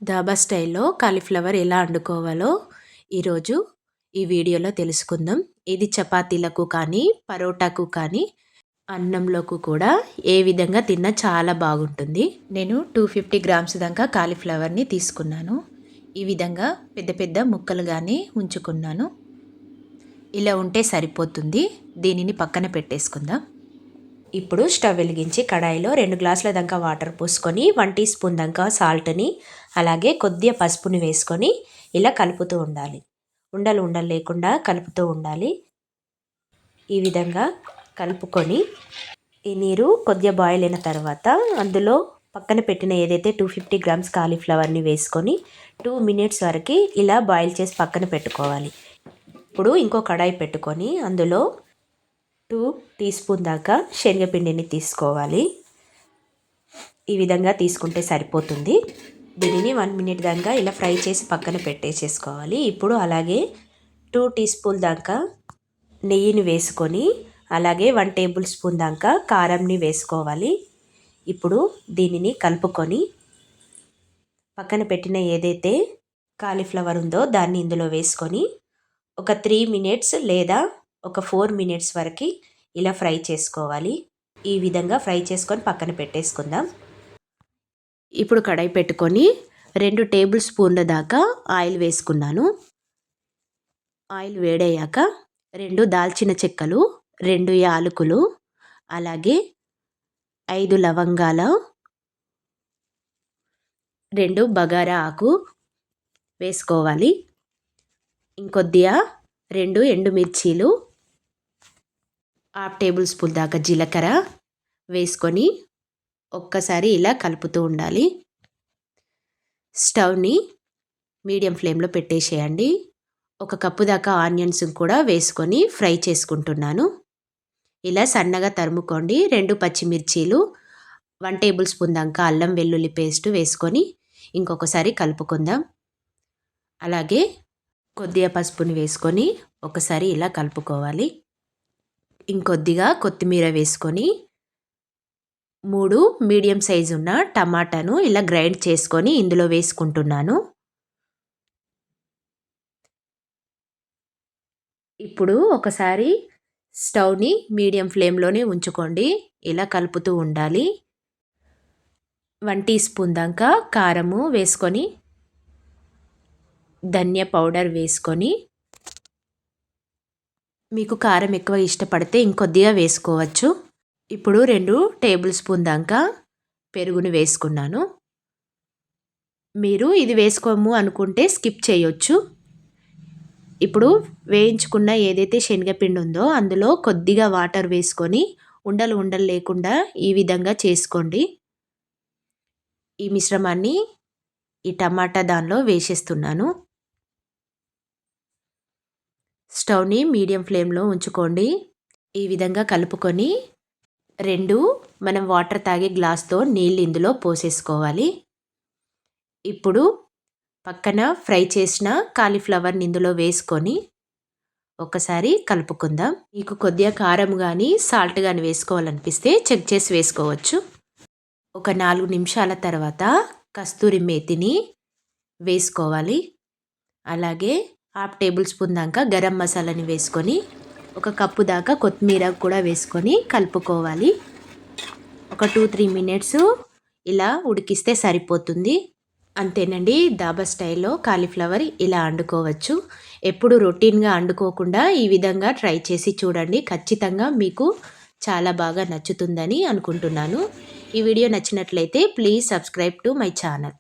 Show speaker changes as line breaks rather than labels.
ధాబా స్టైల్లో కాలీఫ్లవర్ ఎలా వండుకోవాలో ఈరోజు ఈ వీడియోలో తెలుసుకుందాం. ఇది చపాతీలకు కానీ, పరోటాకు కానీ, అన్నంలోకి కూడా ఏ విధంగా తిన్నా చాలా బాగుంటుంది. నేను 250 గ్రామ్స్ దాకా కాలీఫ్లవర్ని తీసుకున్నాను. ఈ విధంగా పెద్ద పెద్ద ముక్కలుగానే ఉంచుకున్నాను. ఇలా ఉంటే సరిపోతుంది. దీనిని పక్కన పెట్టేసుకుందాం. ఇప్పుడు స్టవ్ వెలిగించి కడాయిలో 2 గ్లాసుల దాకా వాటర్ పోసుకొని 1 టీ స్పూన్ దాకా సాల్ట్ని అలాగే కొద్దిగా పసుపుని వేసుకొని ఇలా కలుపుతూ ఉండాలి. ఉండలు లేకుండా కలుపుతూ ఉండాలి. ఈ విధంగా కలుపుకొని ఈ నీరు కొద్దిగా బాయిల్ అయిన తర్వాత అందులో పక్కన పెట్టిన ఏదైతే 250 గ్రామ్స్ కాలీఫ్లవర్ని వేసుకొని 2 మినిట్స్ వరకు ఇలా బాయిల్ చేసి పక్కన పెట్టుకోవాలి. ఇప్పుడు ఇంకో కడాయి పెట్టుకొని అందులో 2 టీ స్పూన్ దాకా శనగపిండిని తీసుకోవాలి. ఈ విధంగా తీసుకుంటే సరిపోతుంది. దీనిని 1 మినిట్ దాకా ఇలా ఫ్రై చేసి పక్కన పెట్టేసేసుకోవాలి. ఇప్పుడు అలాగే 2 టీ స్పూన్ దాకా నెయ్యిని వేసుకొని అలాగే 1 టేబుల్ స్పూన్ దాకా కారంని వేసుకోవాలి. ఇప్పుడు దీనిని కలుపుకొని పక్కన పెట్టిన ఏదైతే కాలీఫ్లవర్ ఉందో దాన్ని ఇందులో వేసుకొని ఒక 3 మినిట్స్ లేదా ఒక 4 మినిట్స్ వరకు ఇలా ఫ్రై చేసుకోవాలి. ఈ విధంగా ఫ్రై చేసుకొని పక్కన పెట్టేసుకుందాం. ఇప్పుడు కడాయి పెట్టుకొని 2 టేబుల్ స్పూన్ల దాకా ఆయిల్ వేసుకున్నాను. ఆయిల్ వేడయ్యాక 2 దాల్చిన చెక్కలు, 2 యాలకులు, అలాగే 5 లవంగాలు, 2 బగారా ఆకు వేసుకోవాలి. ఇంకొద్దిగా 2 ఎండుమిర్చీలు, 1/2 టేబుల్ స్పూన్ దాకా జీలకర్ర వేసుకొని ఒక్కసారి ఇలా కలుపుతూ ఉండాలి. స్టవ్ని మీడియం ఫ్లేమ్లో పెట్టేసేయండి. 1 కప్పు దాకా ఆనియన్స్ కూడా వేసుకొని ఫ్రై చేసుకుంటున్నాను. ఇలా సన్నగా తరుముకోండి. 2 పచ్చిమిర్చీలు, 1 టేబుల్ స్పూన్ దాకా అల్లం వెల్లుల్లి పేస్ట్ వేసుకొని ఇంకొకసారి కలుపుకుందాం. అలాగే కొద్దిగా పసుపుని వేసుకొని ఒకసారి ఇలా కలుపుకోవాలి. ఇంకొద్దిగా కొత్తిమీర వేసుకొని 3 మీడియం సైజు ఉన్న టమాటాను ఇలా గ్రైండ్ చేసుకొని ఇందులో వేసుకుంటున్నాను. ఇప్పుడు ఒకసారి స్టవ్ని మీడియం ఫ్లేమ్లోనే ఉంచుకోండి. ఇలా కలుపుతూ ఉండాలి. 1 టీ స్పూన్ దాకా కారము వేసుకొని ధనియా పౌడర్ వేసుకొని మీకు కారం ఎక్కువ ఇష్టపడితే ఇంకొద్దిగా వేసుకోవచ్చు. ఇప్పుడు 2 టేబుల్ స్పూన్ దాకా పెరుగుని వేసుకున్నాను. మీరు ఇది వేసుకోము అనుకుంటే స్కిప్ చేయొచ్చు. ఇప్పుడు వేయించుకున్న ఏదైతే శనగపిండి ఉందో అందులో కొద్దిగా వాటర్ వేసుకొని ఉండలు లేకుండా ఈ విధంగా చేసుకోండి. ఈ మిశ్రమాన్ని ఈ టమాటా దానిలో వేసేస్తున్నాను. స్టవ్ని మీడియం ఫ్లేమ్లో ఉంచుకోండి. ఈ విధంగా కలుపుకొని 2 మనం వాటర్ తాగే గ్లాస్తో నీళ్ళు ఇందులో పోసేసుకోవాలి. ఇప్పుడు పక్కన ఫ్రై చేసిన కాలీఫ్లవర్ని ఇందులో వేసుకొని ఒకసారి కలుపుకుందాం. మీకు కొద్దిగా కారం కానీ సాల్ట్ కానీ వేసుకోవాలనిపిస్తే చెక్ చేసి వేసుకోవచ్చు. ఒక 4 నిమిషాల తర్వాత కస్తూరి మేతిని వేసుకోవాలి. అలాగే 1/2 టేబుల్ స్పూన్ దాకా గరం మసాలాని వేసుకొని 1 కప్పు దాకా కొత్తిమీర కూడా వేసుకొని కలుపుకోవాలి. ఒక 2-3 మినిట్స్ ఇలా ఉడికిస్తే సరిపోతుంది. అంతేనండి, ధాబా స్టైల్లో కాలీఫ్లవర్ ఇలా వండుకోవచ్చు. ఎప్పుడు రొటీన్గా వండుకోకుండా ఈ విధంగా ట్రై చేసి చూడండి. ఖచ్చితంగా మీకు చాలా బాగా నచ్చుతుందని అనుకుంటున్నాను. ఈ వీడియో నచ్చినట్లయితే please subscribe to my channel.